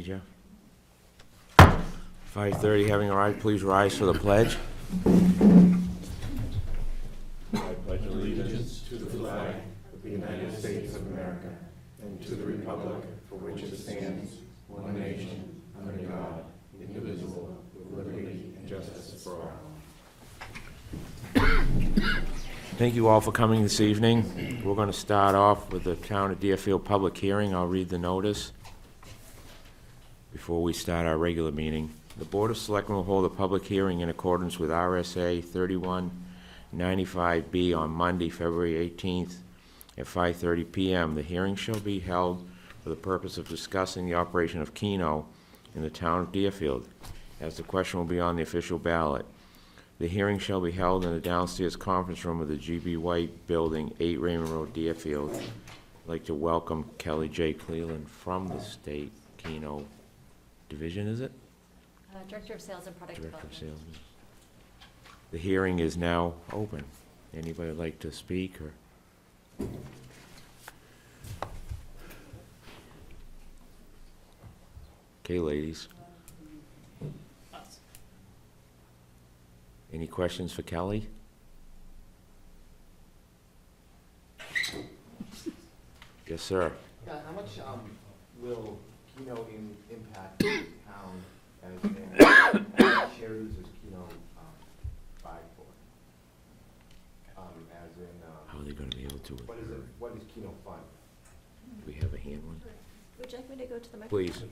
you, Jeff. 5:30 having arrived, please rise for the pledge. I pledge allegiance to the flag of the United States of America and to the republic for which it stands, one nation, under God, indivisible, with liberty and justice for all. Thank you all for coming this evening. We're going to start off with the Town of Deerfield public hearing. I'll read the notice before we start our regular meeting. The Board of Selectmen will hold a public hearing in accordance with RSA 3195B on Monday, February 18th at 5:30 p.m. The hearing shall be held for the purpose of discussing the operation of Keno in the Town of Deerfield, as the question will be on the official ballot. The hearing shall be held in the downstairs conference room of the G.B. White Building, 8 Raymond Road, Deerfield. I'd like to welcome Kelly J. Cleland from the State Keno Division, is it? Director of Sales and Product Director of Development. Sales. The hearing is now open. Anybody would like to speak or? Okay, ladies. Any questions for Kelly? Yes, sir. Yeah, how much will Keno impact the town as in how many charities does Keno buy for? As in, How are they gonna be able to? what is it? What is Keno fund? Do we have a hand one? Would you like me to go to the microphone? Please.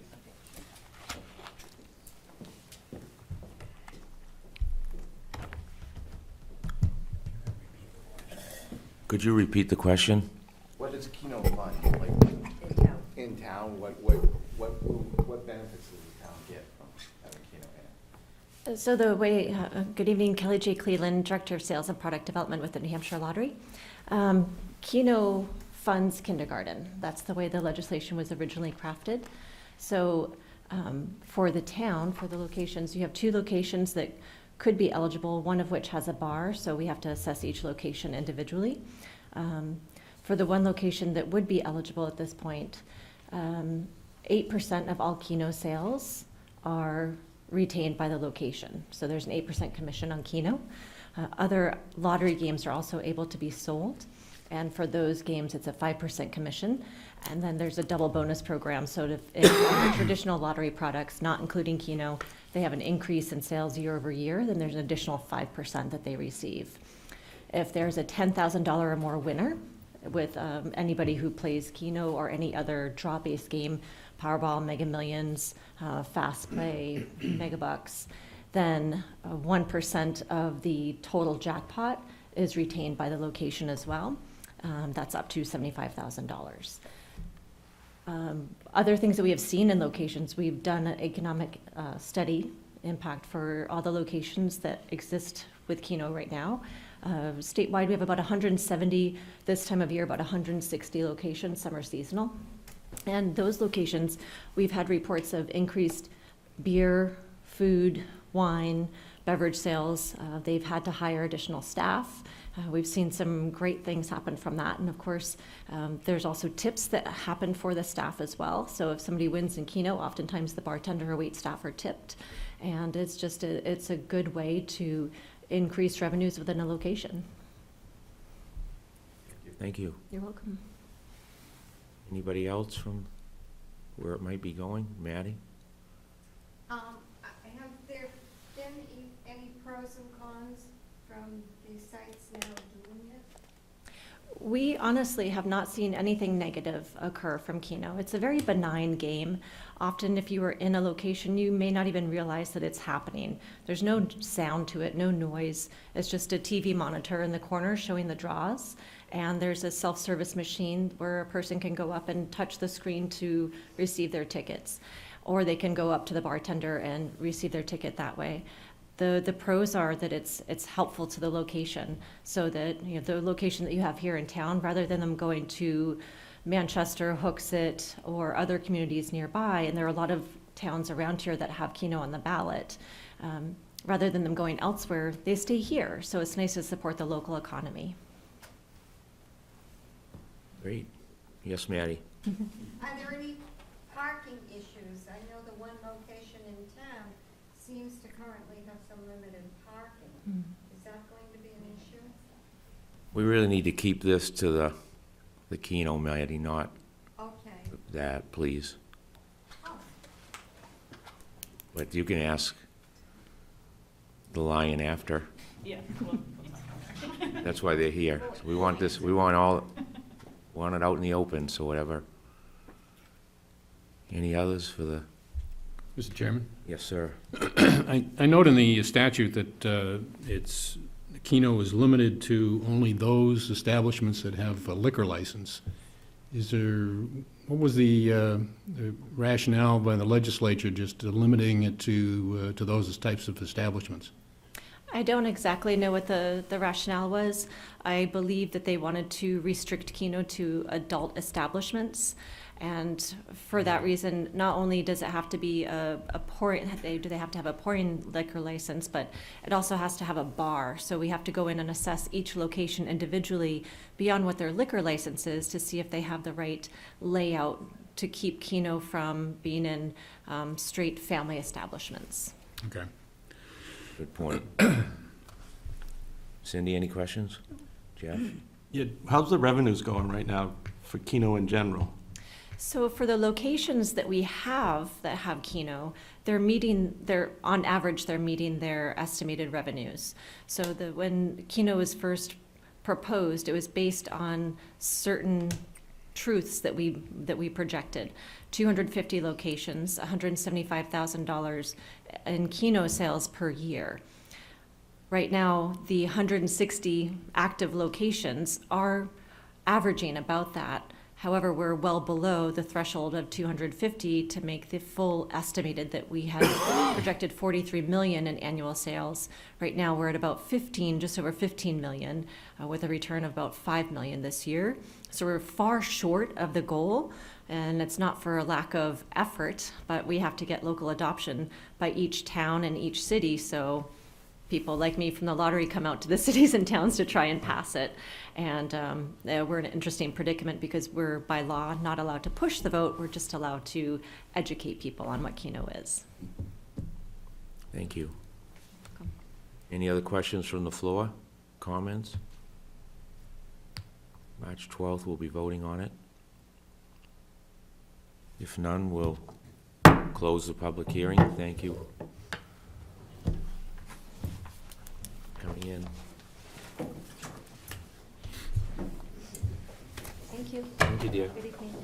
Could you repeat the question? What does Keno fund, like, In town. in town? What benefits does the town get from having Keno in it? So the way, good evening, Kelly J. Cleland, Director of Sales and Product Development with the New Hampshire Lottery. Keno funds kindergarten. That's the way the legislation was originally crafted. So for the town, for the locations, you have 2 locations that could be eligible, one of which has a bar, so we have to assess each location individually. For the one location that would be eligible at this point, 8% of all Keno sales are retained by the location. So there's an 8% commission on Keno. Other lottery games are also able to be sold. And for those games, it's a 5% commission. And then there's a double bonus program. So if traditional lottery products, not including Keno, they have an increase in sales year over year, then there's an additional 5% that they receive. If there's a $10,000 or more winner with anybody who plays Keno or any other draw-based game, Powerball, Mega Millions, Fast Play, Megabucks, then 1% of the total jackpot is retained by the location as well. That's up to $75,000. Other things that we have seen in locations, we've done an economic study impact for all the locations that exist with Keno right now. Statewide, we have about 170 this time of year, about 160 locations, some are seasonal. And those locations, we've had reports of increased beer, food, wine, beverage sales. They've had to hire additional staff. We've seen some great things happen from that. And of course, there's also tips that happen for the staff as well. So if somebody wins in Keno, oftentimes the bartender or wait staff are tipped. And it's just it's a good way to increase revenues within a location. Thank you. You're welcome. Anybody else from where it might be going? Maddie? Have there been any pros and cons from these sites now doing it? We honestly have not seen anything negative occur from Keno. It's a very benign game. Often if you are in a location, you may not even realize that it's happening. There's no sound to it, no noise. It's just a TV monitor in the corner showing the draws. And there's a self-service machine where a person can go up and touch the screen to receive their tickets. Or they can go up to the bartender and receive their ticket that way. The pros are that it's helpful to the location, so that the location that you have here in town, rather than them going to Manchester, Hooksett, or other communities nearby, and there are a lot of towns around here that have Keno on the ballot, rather than them going elsewhere, they stay here. So it's nice to support the local economy. Great. Yes, Maddie? Are there any parking issues? I know seems to currently have some limited parking. Hmm. Is that going to be an issue? We really need to keep this to the Keno meeting, not Okay. that, please. Oh, But you can ask the Lion after. Yeah, well, That's why they're here. So we want this, we want it out in the open, so whatever. Any others for the, Mr. Chairman, yes, sir. I note in the statute that it's, Keno is limited to only those establishments that have a liquor license. Is there, what was the rationale by the legislature just limiting it to those types of establishments? I don't exactly know what the rationale was. I believe that they wanted to restrict Keno to adult establishments. And for that reason, not only does it have to be do they have to have a pouring liquor license, but it also has to have a bar. So we have to go in and assess each location individually beyond what their liquor license is to see if they have the right layout to keep Keno from being in straight family establishments. Okay. Good point. Cindy, any questions? Jeff? Yeah, how's the revenues going right now for Keno in general? So for the locations that we have that have Keno, on average, they're meeting their estimated revenues. So when Keno was first proposed, it was based on certain truths that we projected. 250 locations, $175,000 in Keno sales per year. Right now, the 160 active locations are averaging about that. However, we're well below the threshold of 250 to make the full estimated that we had projected 43 million in annual sales. Right now, we're at about just over 15 million, with a return of about 5 million this year. So we're far short of the goal, and it's not for a lack of effort, but we have to get local adoption by each town and each city. So people like me from the lottery come out to the cities and towns to try and pass it. And we're in an interesting predicament because we're by law not allowed to push the vote. We're just allowed to educate people on what Keno is. Thank you. Any other questions from the floor? Comments? March 12th, we'll be voting on it. If none, we'll close the public hearing. Thank you. Coming in. Thank you. Thank you, dear. Good evening.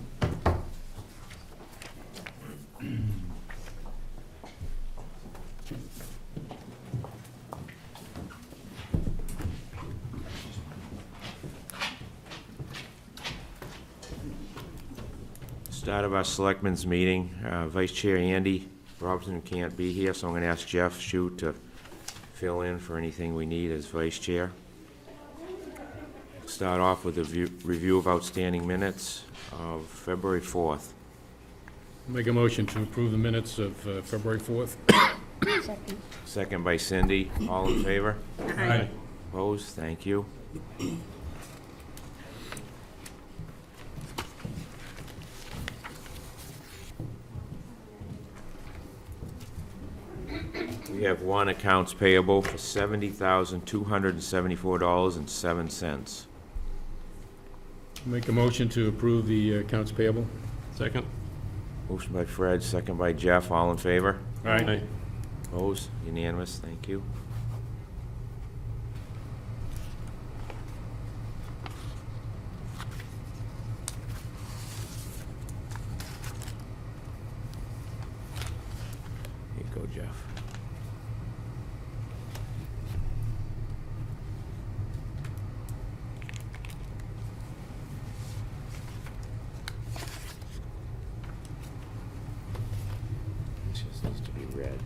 Start of our selectmen's meeting. Vice Chair Andy Robinson can't be here, so I'm going to ask Jeff Shute to fill in for anything we need as vice chair. Start off with a review of outstanding minutes of February 4th. Make a motion to approve the minutes of February 4th. Second by Cindy. All in favor? Aye. Opposed? Thank you. We have one accounts payable for $70,274.07. Make a motion to approve the accounts payable. Second? Motion by Fred, second by Jeff. All in favor? Aye. Opposed? Unanimous. Thank you. Here you go, Jeff. This just needs to be read.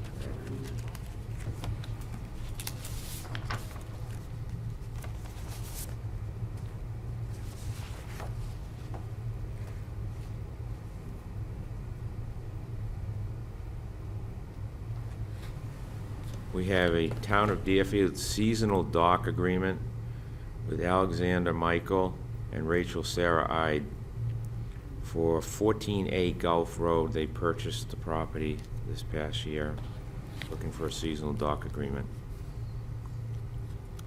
We have a Town of Deerfield seasonal dock agreement with Alexander Michael and Rachel Sarah Ide for 14A Gulf Road. They purchased the property this past year. looking for a seasonal dock agreement.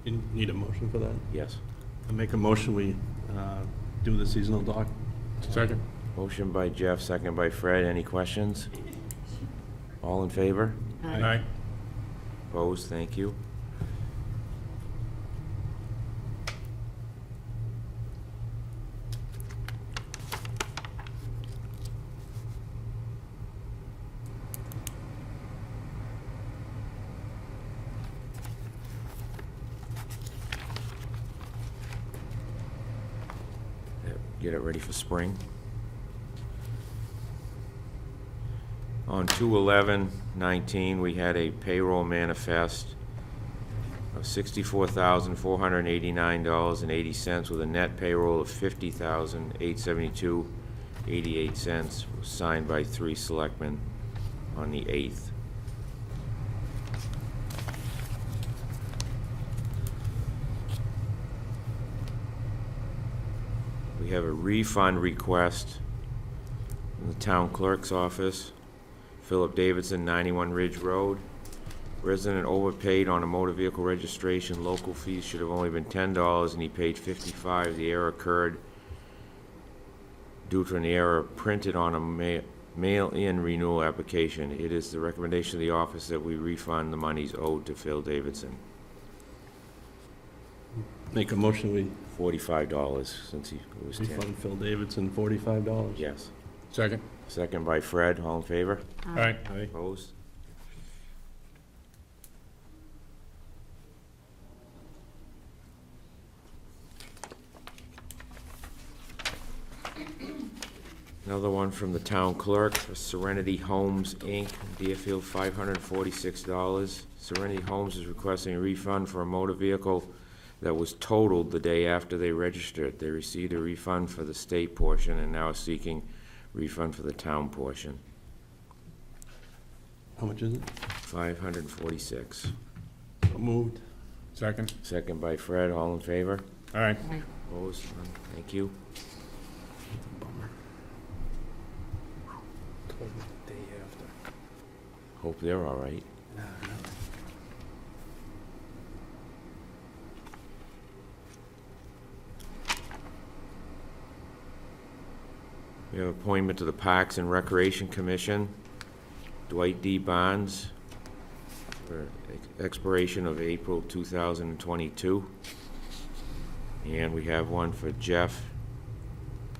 You need a motion for that? Yes. I make a motion, we do the seasonal dock. Second? Motion by Jeff, second by Fred. Any questions? All in favor? Aye. Opposed? Thank you. Get it ready for spring. On 2/11/19, we had a payroll manifest of $64,489.80 with a net payroll of $50,872.88, signed by 3 selectmen on the 8th. We have a refund request in the town clerk's office. Philip Davidson, 91 Ridge Road. Resident overpaid on a motor vehicle registration. Local fees should have only been $10 and he paid $55. The error occurred due to an error printed on a mail-in renewal application. It is the recommendation of the office that we refund the monies owed to Phil Davidson. Make a motion, we $45 since it was 10. refund Phil Davidson $45. Yes. Second? Second by Fred. All in favor? Aye. Aye. Opposed? Another one from the town clerk, for Serenity Homes, Inc., Deerfield, $546. Serenity Homes is requesting a refund for a motor vehicle that was totaled the day after they registered. They received a refund for the state portion and now are seeking refund for the town portion. How much is it? $546. So moved. Second? Second by Fred. All in favor? Aye. Opposed? None. Thank you. Bummer. Day after. Hope they're all right. We have appointment to the Parks and Recreation Commission, Dwight D. Bonds, for expiration of April 2022. And we have one for Jeff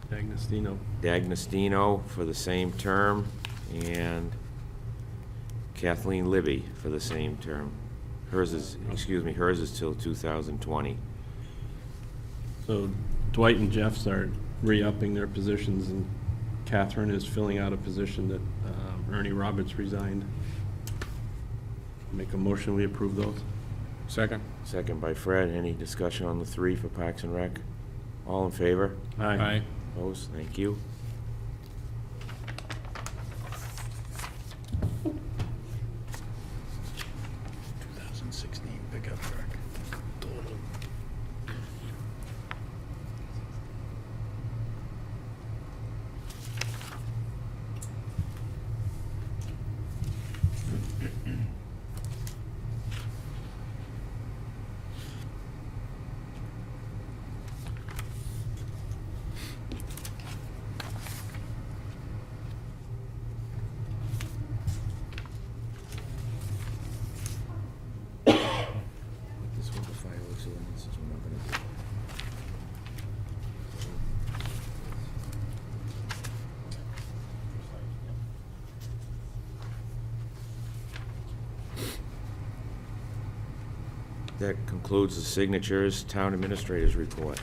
D'Agostino. D'Agostino for the same term, and Kathleen Libby for the same term. Hers is till 2020. So Dwight and Jeff are re-upping their positions, and Catherine is filling out a position that Ernie Roberts resigned. Make a motion, we approve those. Second? Second by Fred. Any discussion on the 3 for Parks and Rec? All in favor? Aye. Opposed? Thank you. Pickup truck. Total. This one, the fireworks ordinance, we're not gonna do. That concludes the signatures. Town administrators report.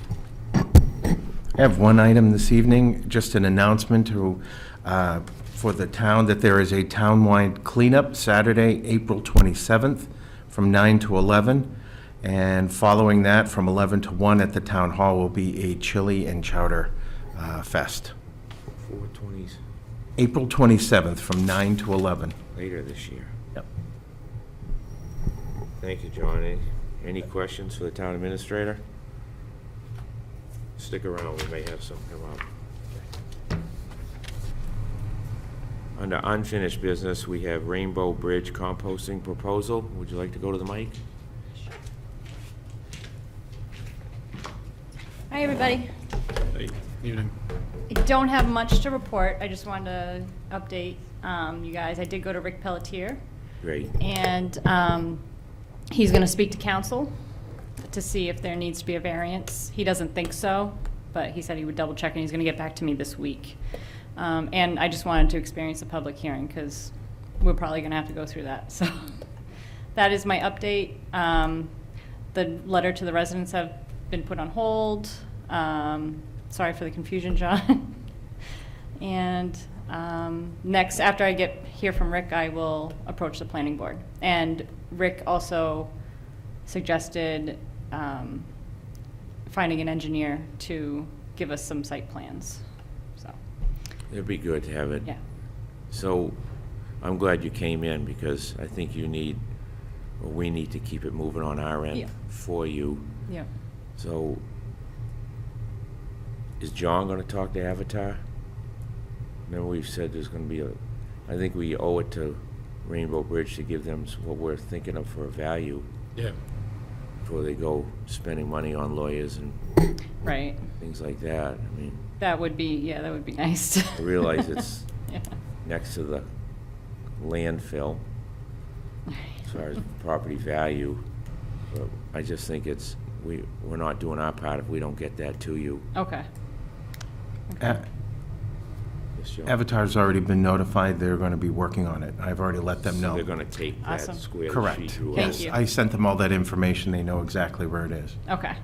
I have one item this evening, just an announcement for the town that there is a townwide cleanup Saturday, April 27th, from 9 to 11. And following that, from 11 to 1 at the town hall will be a chili and chowder fest. 420s April 27th, from 9 to 11. later this year. Yep. Thank you, John. Any questions for the town administrator? Stick around, we may have some come up. Under unfinished business, we have Rainbow Bridge composting proposal. Would you like to go to the mic? Hi, everybody. Hey, evening. I don't have much to report. I just wanted to update you guys. I did go to Rick Pelletier, Great. and he's going to speak to council to see if there needs to be a variance. He doesn't think so, but he said he would double check, and he's going to get back to me this week. And I just wanted to experience a public hearing, because we're probably going to have to go through that. So that is my update. The letter to the residents have been put on hold. Sorry for the confusion, John. And next, after I hear from Rick, I will approach the planning board. And Rick also suggested finding an engineer to give us some site plans. So, It'd be good to have it. yeah. So I'm glad you came in, because I think you need, or we need to keep it moving on our end Yeah. for you. Yeah. So is John going to talk to Avatar? Remember we've said there's going to be I think we owe it to Rainbow Bridge to give them what we're thinking of for a value Yeah. before they go spending money on lawyers and Right. things like that. I mean, That would be nice. I realize it's Yeah. next to the landfill as far as property value, but I just think we're not doing our part if we don't get that to you. Okay. Yes, Joe? Avatar's already been notified, they're going to be working on it. I've already let them So know. they're gonna take that Awesome. square sheet Correct. through Thank us. you. I sent them all that information, they know exactly where it is. Okay.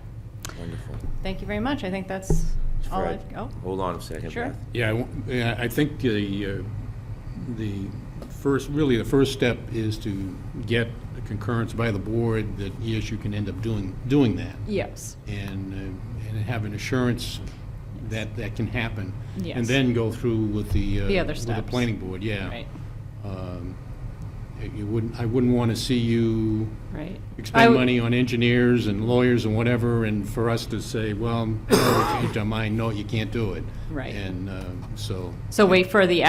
Wonderful. Thank you very much. I think that's all Fred, I've, oh, hold on a second, Sure. Beth. Yeah, I think the first step is to get a concurrence by the board that, yes, you can end up doing that. yes. And have an assurance that that can happen. Yes. And then go through with the other with the steps. planning board, yeah. Right. I wouldn't want to see you Right. expend money on engineers and lawyers and whatever, and for us to say, well, no, we changed our mind, no, you can't do it. Right. And so, So wait for the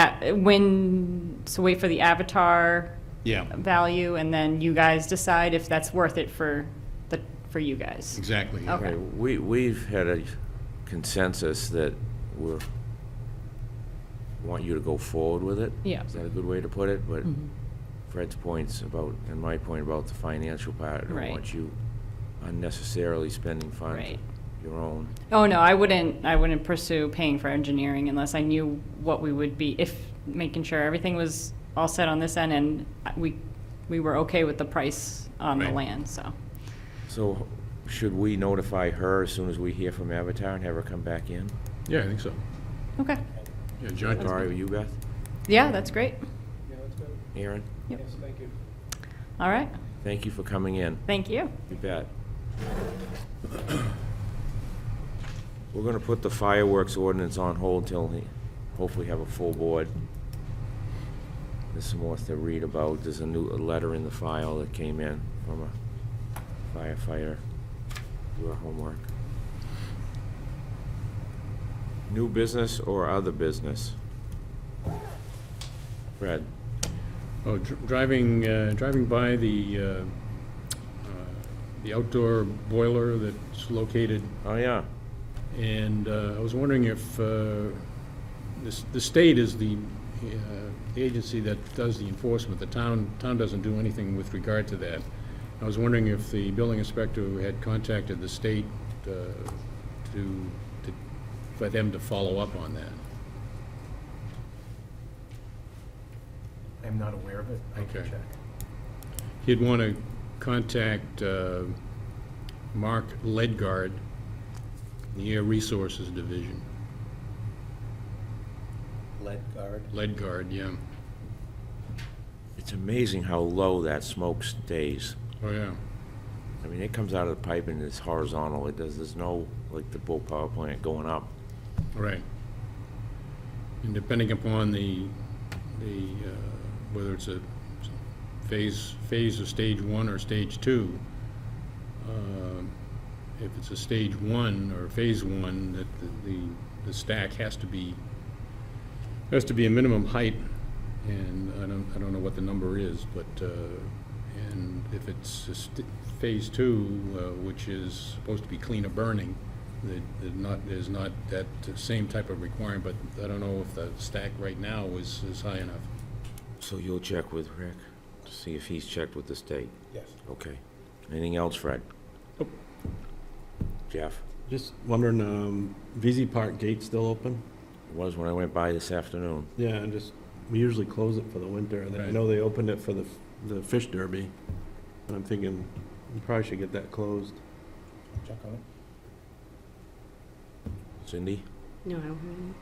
wait for the Avatar yeah, value, and then you guys decide if that's worth it for you guys. exactly. yeah. Okay. Right, we've had a consensus that want you to go forward with it. Yeah. Is that a good way to put it? But Mhm. Fred's points about, and my point about the financial part, I don't Right. want you unnecessarily spending funds Right. of your own. Oh, no, I wouldn't pursue paying for engineering unless I knew what we would be, if making sure everything was all set on this end, and we were okay with the price on the Right. land, so. So should we notify her as soon as we hear from Avatar and have her come back in? Yeah, I think so. Okay. Yeah, John, All right with you, Beth? Yeah, that's great. Aaron? Yep. All right. Thank you for coming in. Thank you. You bet. We're gonna put the fireworks ordinance on hold till we hopefully have a full board. There's some more to read about. There's a letter in the file that came in from a firefighter. Do our homework. New business or other business? Fred? oh, driving by the outdoor boiler that's located, Oh, yeah. and I was wondering if the state is the agency that does the enforcement. The town doesn't do anything with regard to that. I was wondering if the building inspector had contacted the state for them to follow up on that. I'm not aware of it, I can Okay. check. He'd want to contact Mark Ledgard, the Air Resources Division. Lead guard? Ledgard, yeah. It's amazing how low that smoke stays. Oh, yeah. I mean, it comes out of the pipe and it's horizontal. There's no, like the Bull Power Plant going up. Right. And depending upon whether it's a phase of stage 1 or stage 2, if it's a stage 1 or phase 1, that the stack has to be a minimum height And I don't know what the number is, but, and if it's phase two, which is supposed to be cleaner burning, there's not that same type of requirement, but I don't know if the stack right now is high enough. So you'll check with Rick to see if he's checked with the state? Yes. Okay. Anything else, Fred? Nope. Jeff? Just wondering, VZ Park gate still open? It was when I went by this afternoon. Yeah, and just, we usually close it for the winter, and I Right. know they opened it for the fish derby, and I'm thinking we probably should get that closed. Check on it. Cindy? No, I don't have any.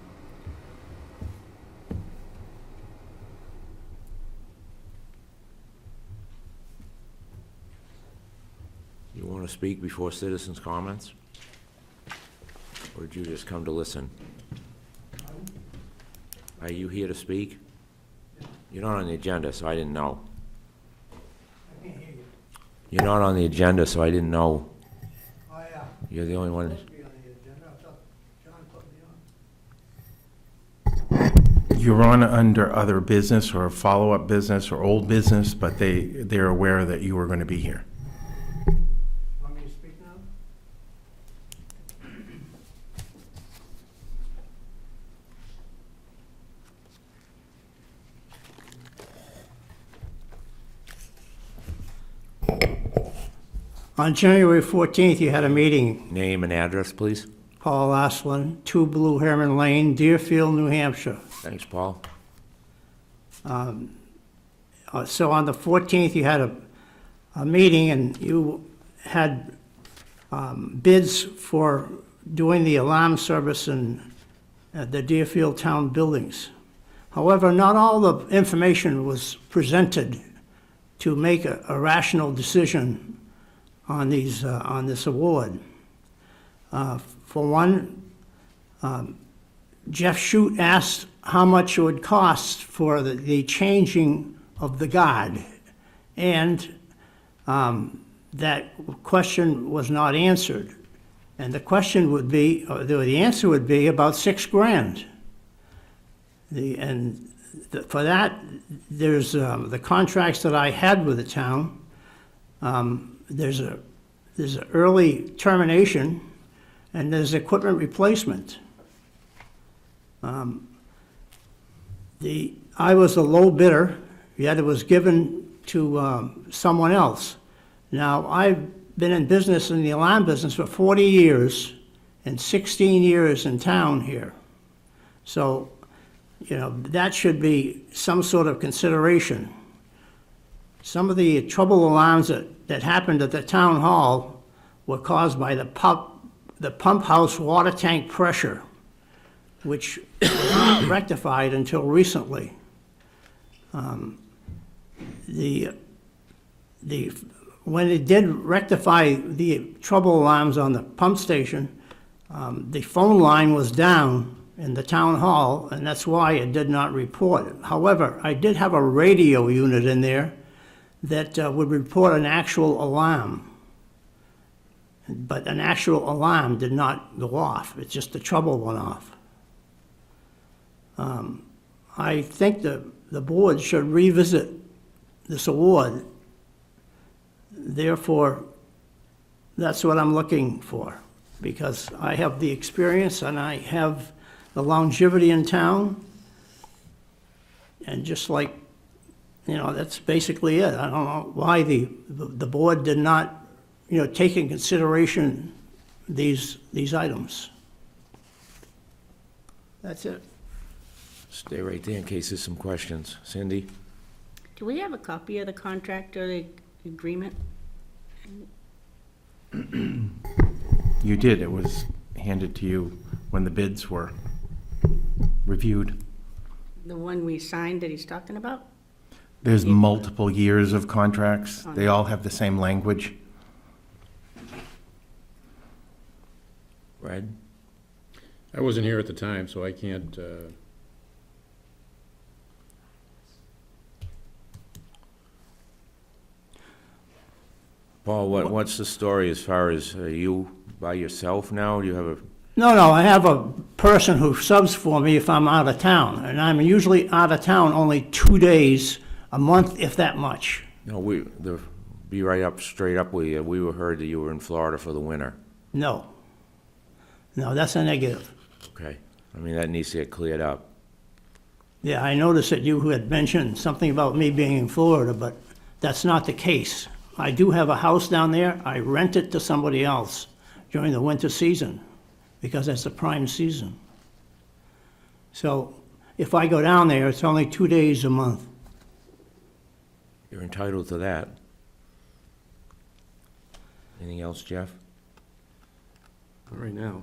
You want to speak before citizens' comments? Or did you just come to listen? Are you here to speak? You're not on the agenda, so I didn't know. You're not on the agenda, so I didn't know. Oh, yeah. You're the only one. Supposed to be on the agenda. I thought John put me on. You're on under other business or follow-up business or old business, but they're aware that you were going to be here. Want me to speak now? On January 14th, you had a meeting, Name and address, please. Paul Aslin, 2 Blue Heron Lane, Deerfield, New Hampshire. Thanks, Paul. So on the 14th, you had a meeting, and you had bids for doing the alarm service in the Deerfield Town buildings. However, not all the information was presented to make a rational decision on these, on this award. For one, Jeff Shute asked how much it would cost for the changing of the guard, and that question was not answered. And the question would be, or the answer would be about $6,000. For that, there's the contracts that I had with the town. There's an early termination, and there's equipment replacement. I was the low bidder, yet it was given to someone else. Now, I've been in business, in the alarm business, for 40 years and 16 years in town here. So, you know, that should be some sort of consideration. Some of the trouble alarms that happened at the town hall were caused by the pump house water tank pressure, which was not rectified until recently. When it did rectify the trouble alarms on the pump station, the phone line was down in the town hall, and that's why it did not report. However, I did have a radio unit in there that would report an actual alarm. But an actual alarm did not go off. It's just the trouble went off. I think the board should revisit this award. Therefore, that's what I'm looking for, because I have the experience and I have the longevity in town. And just like, you know, that's basically it. I don't know why the board did not, you know, take in consideration these items. That's it. Stay right there in case there's some questions. Cindy? Do we have a copy of the contract or the agreement? You did. It was handed to you when the bids were reviewed. The one we signed that he's talking about? There's multiple years of contracts. They all have the same language. Fred? I wasn't here at the time, so I can't, Paul, what's the story as far as you by yourself now? Do you have No, I have a person who subs for me if I'm out of town, and I'm usually out of town only 2 days a month, if that much. No, be right up, straight up with you. We were heard that you were in Florida for the winter. No. No, that's a negative. Okay. I mean, that needs to get cleared up. Yeah, I noticed that you had mentioned something about me being in Florida, but that's not the case. I do have a house down there. I rent it to somebody else during the winter season because that's the prime season. So if I go down there, it's only 2 days a month. You're entitled to that. Anything else, Jeff? Not right now.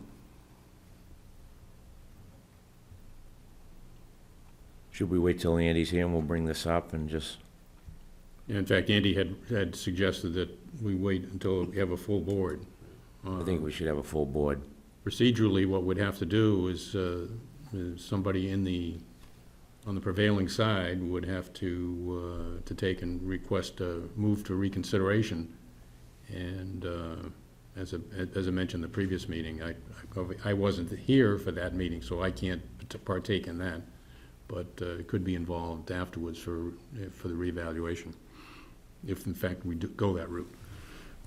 Should we wait till Andy's here and we'll bring this up and just, In fact, Andy had suggested that we wait until we have a full board. I think we should have a full board. Procedurally, what we'd have to do is somebody on the prevailing side would have to take and request a move to reconsideration. And as I mentioned in the previous meeting, I wasn't here for that meeting, so I can't partake in that. But it could be involved afterwards for the reevaluation, if in fact we do go that route.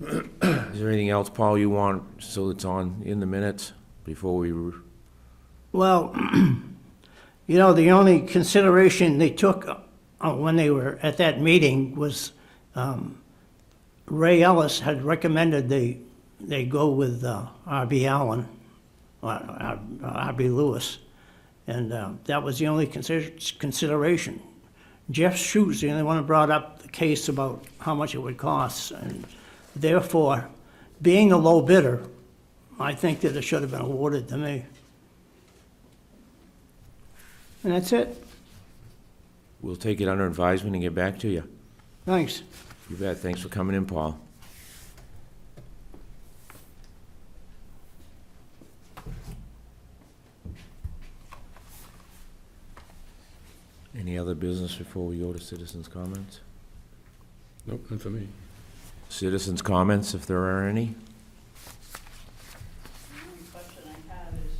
Is there anything else, Paul, you want, so it's on in the minutes before we? Well, you know, the only consideration they took when they were at that meeting was Ray Ellis had recommended they go with R.B. Allen, R.B. Lewis, and that was the only consideration. Jeff Schuet's the only one who brought up the case about how much it would cost, and therefore, being the low bidder, I think that it should have been awarded to me. And that's it. We'll take it under advisement and get back to you. Thanks. You bet. Thanks for coming in, Paul. Any other business before we go to citizens' comments? Nope, not for me. Citizens' comments, if there are any? The only question I have is,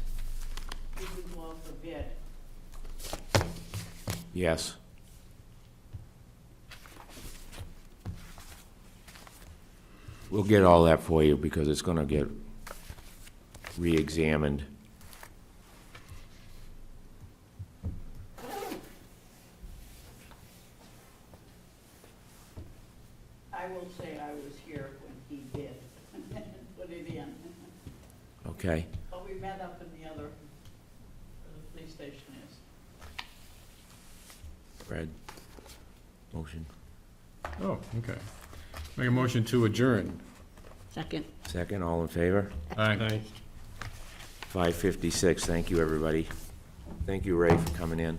did we go out for bid? Yes. We'll get all that for you because it's gonna get re-examined. I will say I was here when he did, put it in. Okay. But we met up in the other, where the police station is. Fred, motion. Oh, okay. Make a motion to adjourn. Second. Second, all in favor? Aye. 5:56. Thank you, everybody. Thank you, Ray, for coming in.